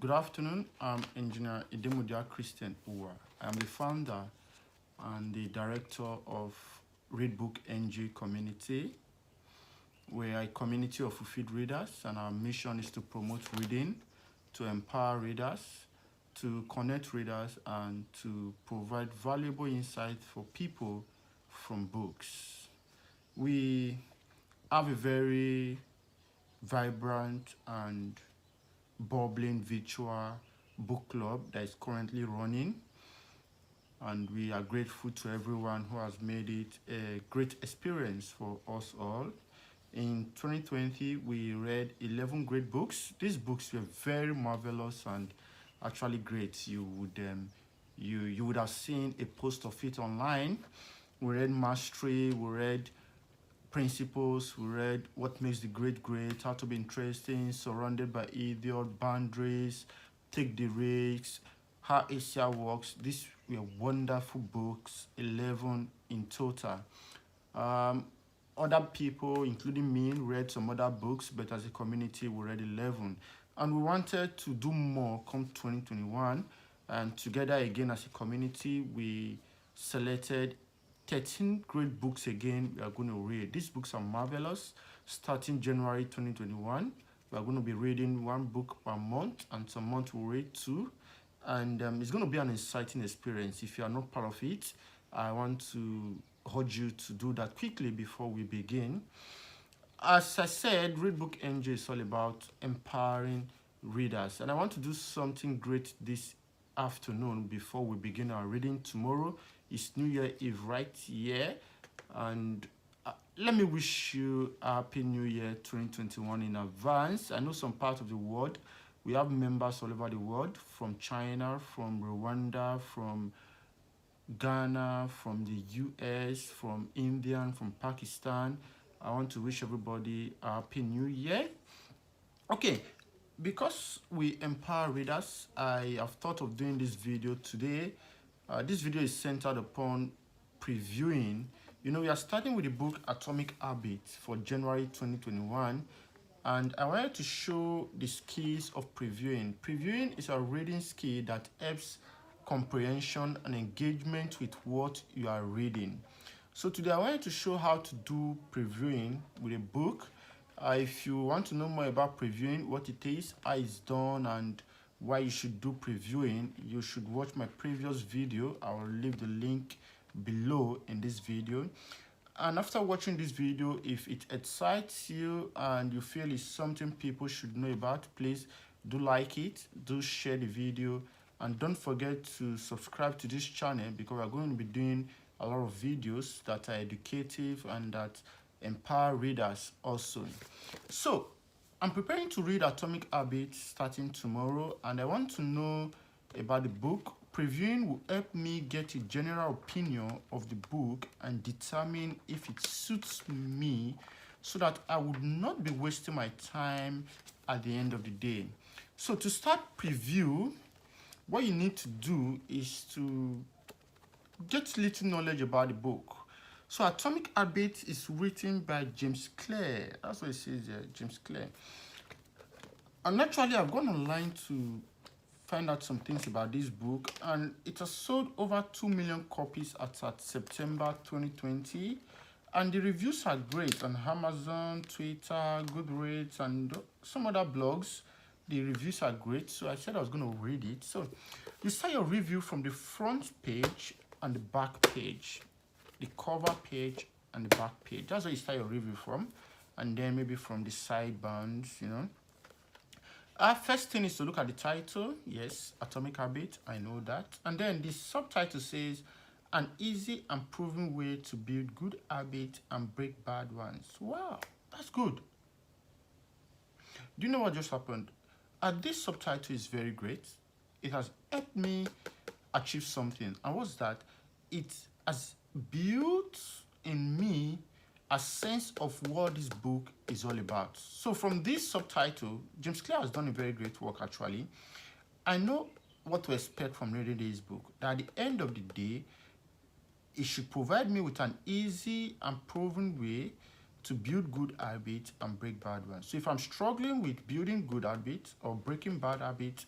Good afternoon. I'm Engineer Idemudia Christian Uwa. I'm the founder and the director of Readbook NG Community. We're a community of fulfilled readers, and our mission is to promote reading, to empower readers, to connect readers, and to provide valuable insight for people from books. We have a very vibrant and bubbling virtual book club that is currently running, and we are grateful to everyone who has made it a great experience for us all. In 2020 we read 11 great books. These books were very marvelous and actually great. You would have seen a post of it online. We read Mastery, we read Principles, we read What Makes the Great Great, How to Be Interesting, Surrounded by Idiot, Boundaries, Take the Risks, How Asia Works. These were wonderful books, 11 in total. Other people, including me, read some other books, but as a community, we read 11. And we wanted to do more come 2021. And together again as a community, we selected 13 great books again we are going to read. These books are marvelous. Starting January 2021, we are going to be reading one book per month, and some months we'll read two. And it's going to be an exciting experience. If you are not part of it, I want to urge you to do that quickly before we begin. As I said, Readbook NG is all about empowering readers, and I want to do something great this afternoon before we begin our reading tomorrow. It's New Year Eve right here, and let me wish you a happy New Year 2021 in advance. I know some parts of the world, we have members all over the world, from China, from Rwanda, from Ghana, from the US, from India, from Pakistan. I want to wish everybody a happy New Year. Okay, because we empower readers, I have thought of doing this video today. This video is centered upon previewing. You know, we are starting with the book Atomic Habits for January 2021, and I wanted to show the skills of previewing. Previewing is a reading skill that helps comprehension and engagement with what you are reading. So today I wanted to show how to do previewing with a book. If you want to know more about previewing, what it is, how it's done, and why you should do previewing, you should watch my previous video. I will leave the link below in this video. And after watching this video, if it excites you and you feel it's something people should know about, please do like it, do share the video, and don't forget to subscribe to this channel, because we're going to be doing a lot of videos that are educative and that empower readers also. So I'm preparing to read Atomic Habits starting tomorrow, and I want to know about the book. Previewing will help me get a general opinion of the book and determine if it suits me, so that I would not be wasting my time at the end of the day. So to start preview, what you need to do is to get little knowledge about the book. So Atomic Habits is written by James Clear. That's what it says there, James Clear. And actually, I've gone online to find out some things about this book, and it has sold over 2 million copies as at September 2020. And the reviews are great on Amazon, Twitter, Goodreads, and some other blogs. The reviews are great, so I said I was going to read it. So you start your review from the front page and the back page, the cover page and the back page. That's where you start your review from, and then maybe from the sidebands, you know. First thing is to look at the title. Yes, Atomic Habit, I know that. And then the subtitle says, an easy and proven way to build good habits and break bad ones. Wow, that's good. Do you know what just happened? This subtitle is very great. It has helped me achieve something. And what's that? It has built in me a sense of what this book is all about. So from this subtitle, James Clear has done a very great work actually. I know what to expect from reading this book. That at the end of the day, it should provide me with an easy and proven way to build good habits and break bad ones. So if I'm struggling with building good habits or breaking bad habits,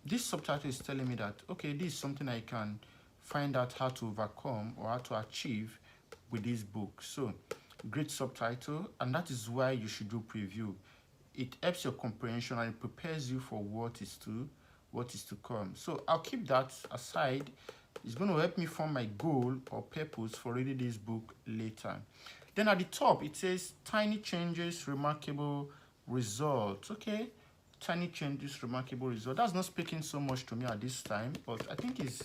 this subtitle is telling me that, okay, this is something I can find out how to overcome or how to achieve with this book. So, great subtitle, and that is why you should do preview. It helps your comprehension and it prepares you for what is to come. So I'll keep that aside. It's going to help me form my goal or purpose for reading this book later. Then at the top, it says tiny changes, remarkable results. Okay, tiny changes, remarkable results. That's not speaking so much to me at this time, but I think it's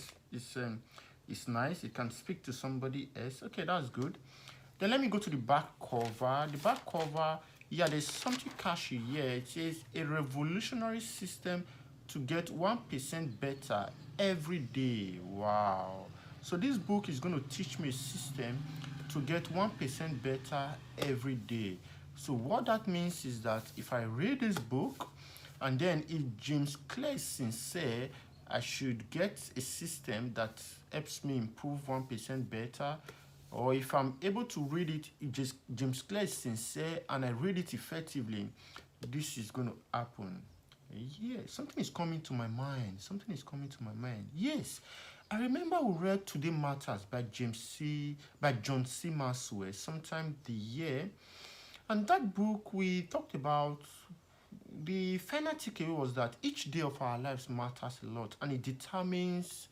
nice. It can speak to somebody else. Okay, that's good. Then let me go to the back cover. The back cover, yeah, there's something catchy here. It says a revolutionary system to get 1% better every day. Wow. So this book is going to teach me a system to get 1% better every day. So what that means is that if I read this book, and then if James Clear is sincere, I should get a system that helps me improve 1% better. Or if I'm able to read it, James Clear is sincere and I read it effectively, this is going to happen. Yeah, something is coming to my mind. Something is coming to my mind. Yes, I remember we read Today Matters by John C. Maxwell sometime the year. And that book, we talked about the final takeaway was that each day of our lives matters a lot and it determines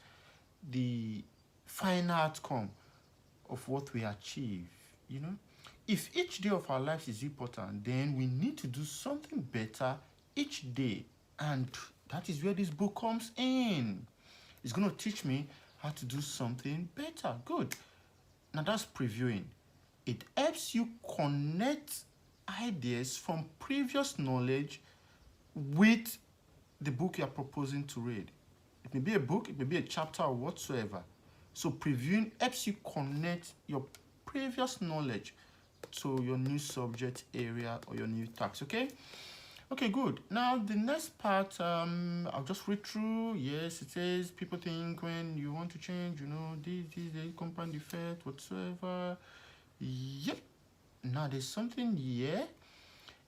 the final outcome of what we achieve. You know, if each day of our lives is important, then we need to do something better each day, and that is where this book comes in. It's going to teach me how to do something better. Good. Now that's previewing. It helps you connect ideas from previous knowledge with the book you are proposing to read. It may be a book, it may be a chapter or whatsoever. So previewing helps you connect your previous knowledge to your new subject area or your new task. Okay? Okay, good. Now the next part, I'll just read through. Yes, it says people think when you want to change, you know, this the compound effect whatsoever. Yep. Now there's something here.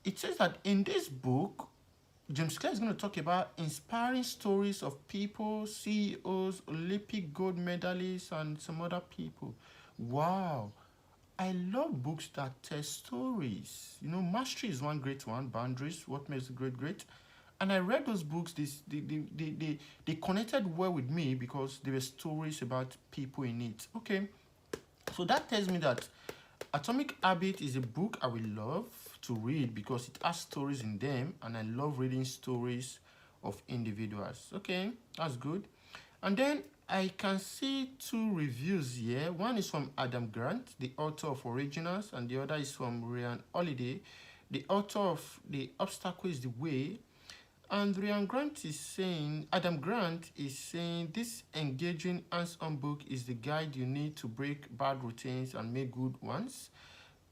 It says that in this book, James Clear is going to talk about inspiring stories of people, CEOs, Olympic gold medalists, and some other people. Wow. I love books that tell stories. You know, mastery is one great one. Boundaries, what makes a great great. And I read those books. They connected well with me because there were stories about people in it. Okay, so that tells me that Atomic Habit is a book I will love to read because it has stories in them, and I love reading stories of individuals. Okay, that's good. And then I can see two reviews here. One is from Adam Grant, the author of Originals, and the other is from Ryan Holiday, the author of The Obstacle is the Way. And Adam Grant is saying, this engaging hands-on book is the guide you need to break bad routines and make good ones.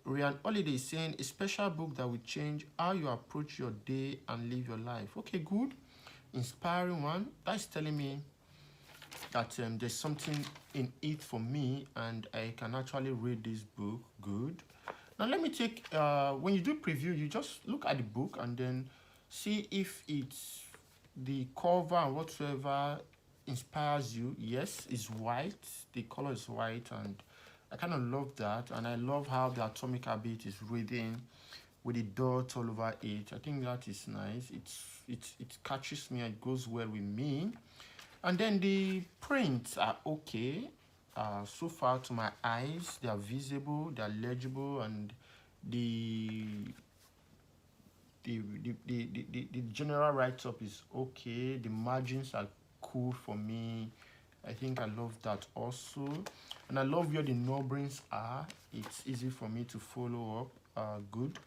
Ryan Holiday is saying, a special book that will change how you approach your day and live your life. Okay, good. Inspiring one. That's telling me that there's something in it for me and I can actually read this book. Good. Now let me take, when you do preview, you just look at the book and then see if it's the cover and whatsoever inspires you. Yes, it's white. The color is white and I kind of love that. And I love how the Atomic Habit is reading with the dots all over it. I think that is nice. It catches me and it goes well with me. And then the prints are okay. So far to my eyes, they are visible, they are legible, and the general write-up is okay. The margins are cool for me. I think I love that also. And I love where the numberings are. It's easy for me to follow up. Good.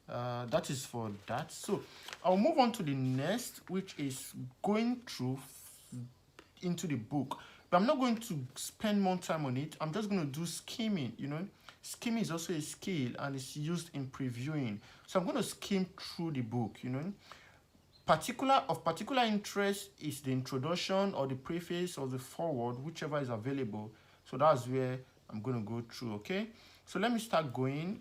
That is for that. So I'll move on to the next, which is going through into the book. But I'm not going to spend more time on it. I'm just going to do skimming, you know. Skimming is also a skill and it's used in previewing. So I'm going to skim through the book, you know. Of particular interest is the introduction or the preface or the foreword, whichever is available. So that's where I'm going to go through, okay? So let me start going.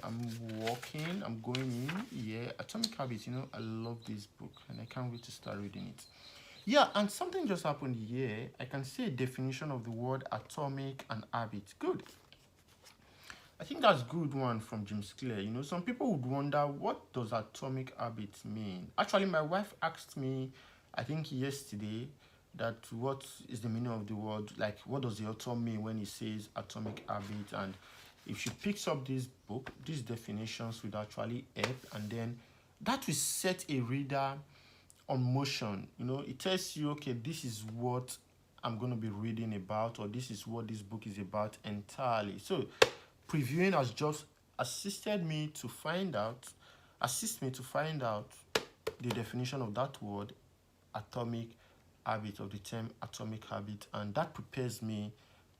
I'm walking. I'm going in. Yeah, Atomic Habits. I love this book and I can't wait to start reading it. Yeah, and something just happened here. I can see a definition of the word atomic and habit. Good. I think that's good one from James Clear. Some people would wonder, what does atomic habit mean? Actually, my wife asked me, I think yesterday, that what is the meaning of the word, like what does the author mean when he says atomic habit? And if she picks up this book, these definitions would actually help, and then that will set a reader on motion. It tells you, okay, this is what I'm going to be reading about, or this is what this book is about entirely. So previewing has just assist me to find out the definition of that word, atomic habit, of the term atomic habit, and that prepares me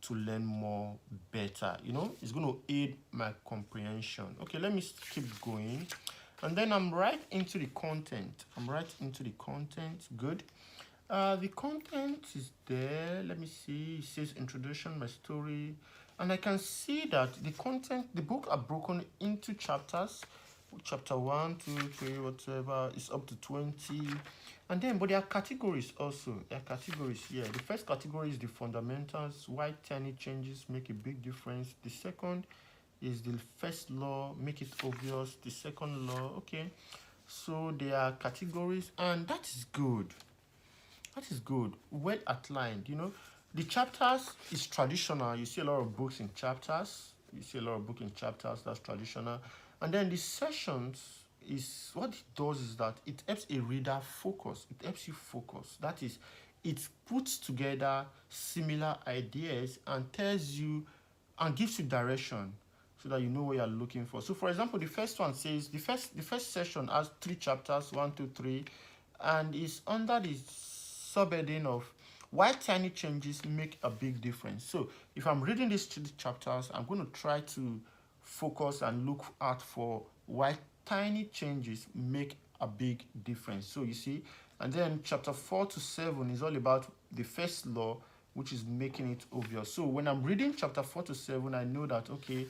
to learn more better. It's going to aid my comprehension. Okay, let me keep going. And then I'm right into the content. Good. The content is there. Let me see. It says introduction, my story. And I can see that the book are broken into chapters. Chapter 1, 2, 3, whatever. It's up to 20. And then, but there are categories also. There are categories here. The first category is the fundamentals. Why tiny changes make a big difference. The second is the first law, make it obvious. The second law, okay. So there are categories, and that is good. Well outlined. The chapters is traditional. You see a lot of books in chapters. That's traditional. And then the sessions is, what it does is that it helps a reader focus. It helps you focus. That is, it puts together similar ideas and tells you and gives you direction so that you know what you're looking for. So for example, the first one says, the first session has 3 chapters, 1, 2, 3, and is under the subheading of why tiny changes make a big difference. So if I'm reading these 3 chapters, I'm going to try to focus and look out for why tiny changes make a big difference. So you see, and then chapter 4 to 7 is all about the first law, which is making it obvious. So when I'm reading chapter 4 to 7, I know that, okay,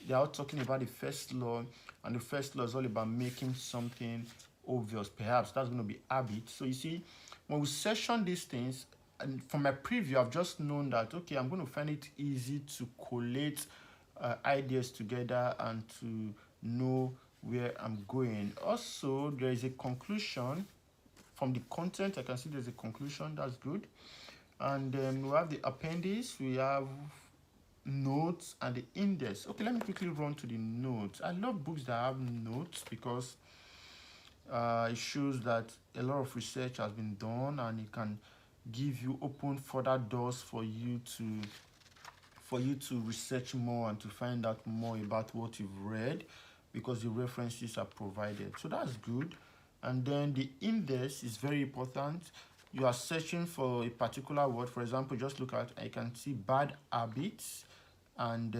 they are talking about the first law, and the first law is all about making something obvious. Perhaps that's going to be habit. So you see, when we session these things, and from my preview, I've just known that, okay, I'm going to find it easy to collate ideas together and to know where I'm going. Also, there is a conclusion from the content. I can see there's a conclusion. That's good. And then we have the appendix, we have notes, and the index. Okay, let me quickly run to the notes. I love books that have notes because it shows that a lot of research has been done, and it can give you open further doors for you to research more and to find out more about what you've read, because the references are provided. So that's good. And then the index is very important. You are searching for a particular word. For example, just look at, I can see bad habits, and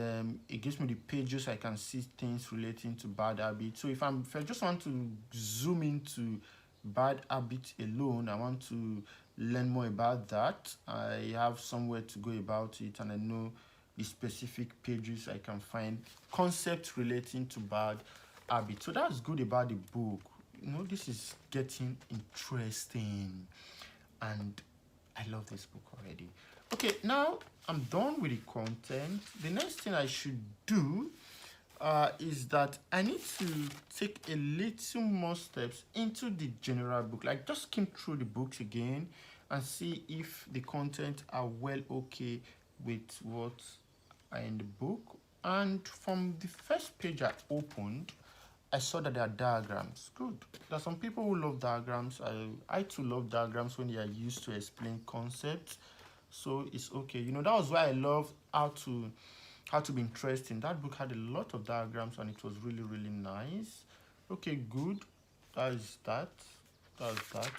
it gives me the pages. I can see things relating to bad habits. So if I just want to zoom into bad habits alone, I want to learn more about that, I have somewhere to go about it, and I know the specific pages I can find concepts relating to bad habits. So that's good about the book. This is getting interesting, and I love this book already. Okay, now I'm done with the content. The next thing I should do is that I need to take a little more steps into the general book, like just skim through the books again and see if the content are well okay with what are in the book. And from the first page I opened, I saw that there are diagrams. Good. There are some people who love diagrams. I too love diagrams when they are used to explain concepts. So it's okay. That was why I love how to be interesting. That book had a lot of diagrams, and it was really, really nice. Okay, good. That's that.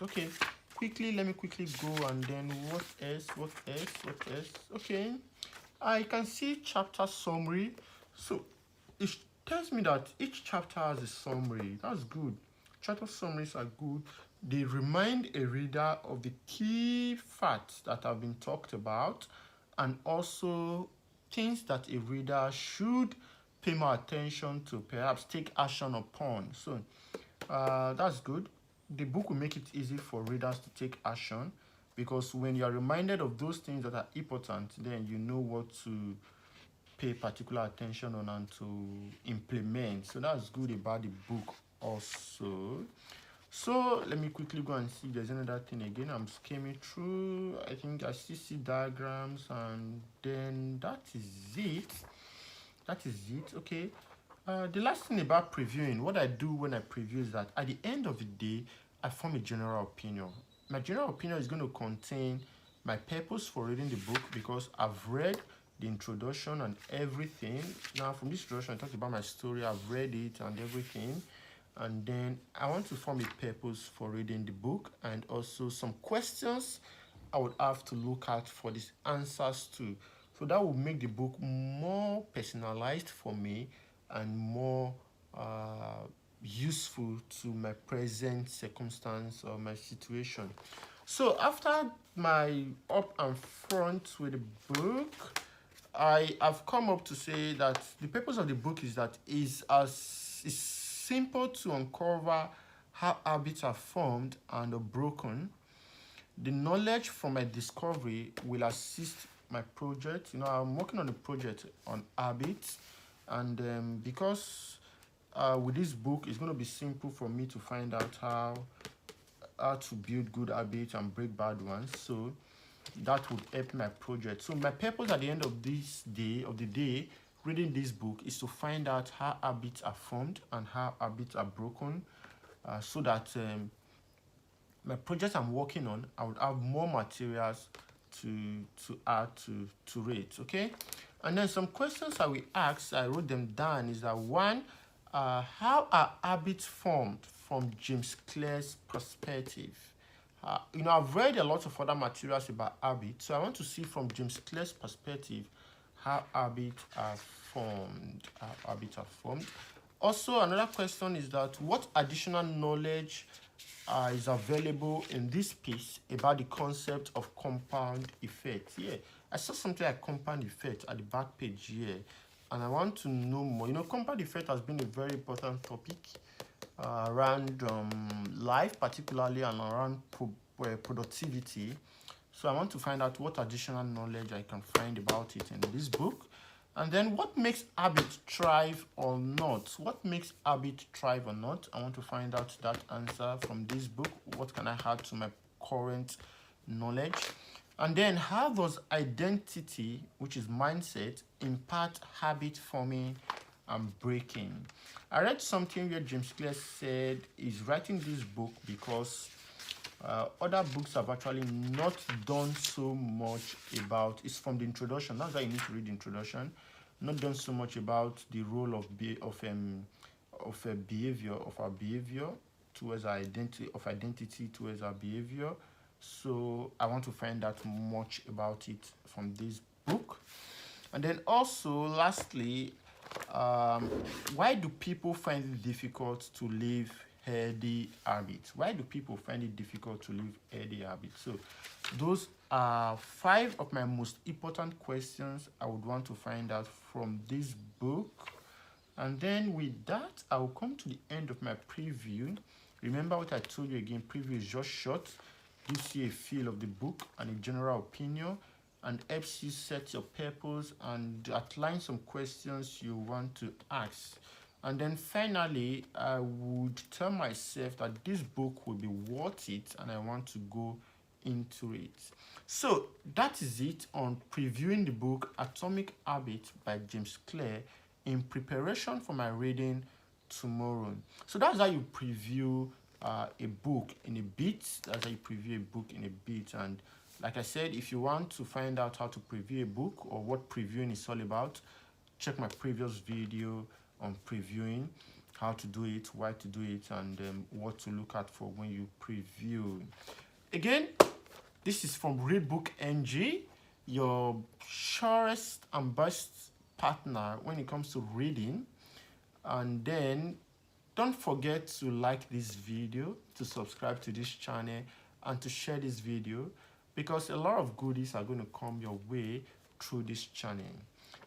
Okay. Let me quickly go, and then what else? Okay. I can see chapter summary. So it tells me that each chapter has a summary. That's good. Chapter summaries are good. They remind a reader of the key facts that have been talked about, and also things that a reader should pay more attention to, perhaps take action upon. So that's good. The book will make it easy for readers to take action, because when you are reminded of those things that are important, then you know what to pay particular attention on and to implement. So that's good about the book also. So let me quickly go and see if there's another thing again. I'm skimming through. I think I still see diagrams, and then that is it. That is it. Okay. The last thing about previewing, what I do when I preview is that at the end of the day, I form a general opinion. My general opinion is going to contain my purpose for reading the book, because I've read the introduction and everything. Now, from this introduction, I talked about my story. I've read it and everything. And then I want to form a purpose for reading the book, and also some questions I would have to look at for these answers to. So that will make the book more personalized for me and more useful to my present circumstance or my situation. So after my up and front with the book, I have come up to say that the purpose of the book is that is simple to uncover how habits are formed and are broken. The knowledge from my discovery will assist my project. I'm working on a project on habits, and because with this book, it's going to be simple for me to find out how to build good habits and break bad ones. So that would help my project. So my purpose at the end of the day, reading this book, is to find out how habits are formed and how habits are broken, so that my project I'm working on, I would have more materials to add to it. Okay, and then some questions I will ask, I wrote them down, is that one, how are habits formed from James Clear's perspective? I've read a lot of other materials about habits, so I want to see from James Clear's perspective how habits are formed. Also, another question is that what additional knowledge is available in this piece about the concept of compound effect. Yeah, I saw something like compound effect at the back page here, and I want to know more. Compound effect has been a very important topic around life, particularly, and around productivity. So I want to find out what additional knowledge I can find about it in this book. And then what makes habit thrive or not? What makes habit thrive or not? I want to find out that answer from this book. What can I add to my current knowledge? And then how does identity, which is mindset, impact habit forming and breaking? I read something where James Clear said he's writing this book because other books have actually not done so much about. It's from the introduction. That's why you need to read the introduction. Not done so much about the role of our behavior towards our identity towards our behavior. So I want to find out much about it from this book. And then also, lastly, why do people find it difficult to live healthy habits? Why do people find it difficult to live healthy habits? So those are 5 of my most important questions I would want to find out from this book. And then with that, I will come to the end of my preview. Remember what I told you again, preview is just short, gives you a feel of the book and a general opinion, and helps you set your purpose and outline some questions you want to ask. And then finally, I would tell myself that this book will be worth it and I want to go into it. So that is it on previewing the book Atomic Habits by James Clear in preparation for my reading tomorrow. So that's how you preview a book in a bit. That's how you preview a book in a bit. And like I said, if you want to find out how to preview a book or what previewing is all about, check my previous video on previewing, how to do it, why to do it, and what to look at for when you preview. Again, this is from Readbook NG, your surest and best partner when it comes to reading. And then don't forget to like this video, to subscribe to this channel, and to share this video, because a lot of goodies are going to come your way through this channel.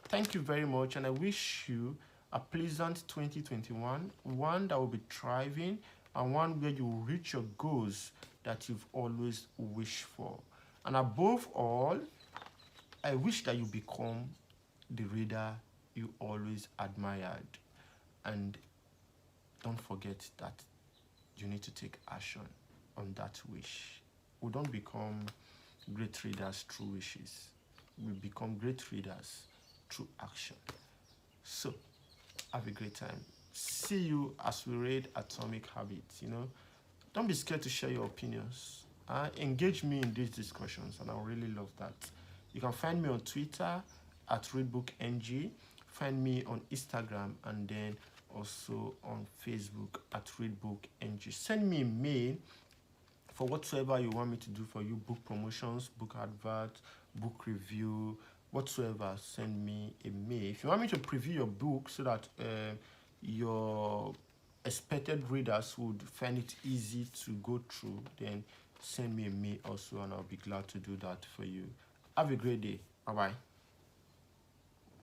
Thank you very much, and I wish you a pleasant 2021, one that will be thriving, and one where you will reach your goals that you've always wished for. And above all, I wish that you become the reader you always admired. And don't forget that you need to take action on that wish. We don't become great readers through wishes. We become great readers through action. So, have a great time. See you as we read Atomic Habits. Don't be scared to share your opinions. Engage me in these discussions, and I really love that. You can find me on Twitter at ReadbookNG. Find me on Instagram, and then also on Facebook at ReadbookNG. Send me a mail for whatsoever you want me to do for you: book promotions, book adverts, book review, whatsoever. Send me a mail. If you want me to preview your book so that your expected readers would find it easy to go through, then send me a mail also, and I'll be glad to do that for you. Have a great day. Bye bye.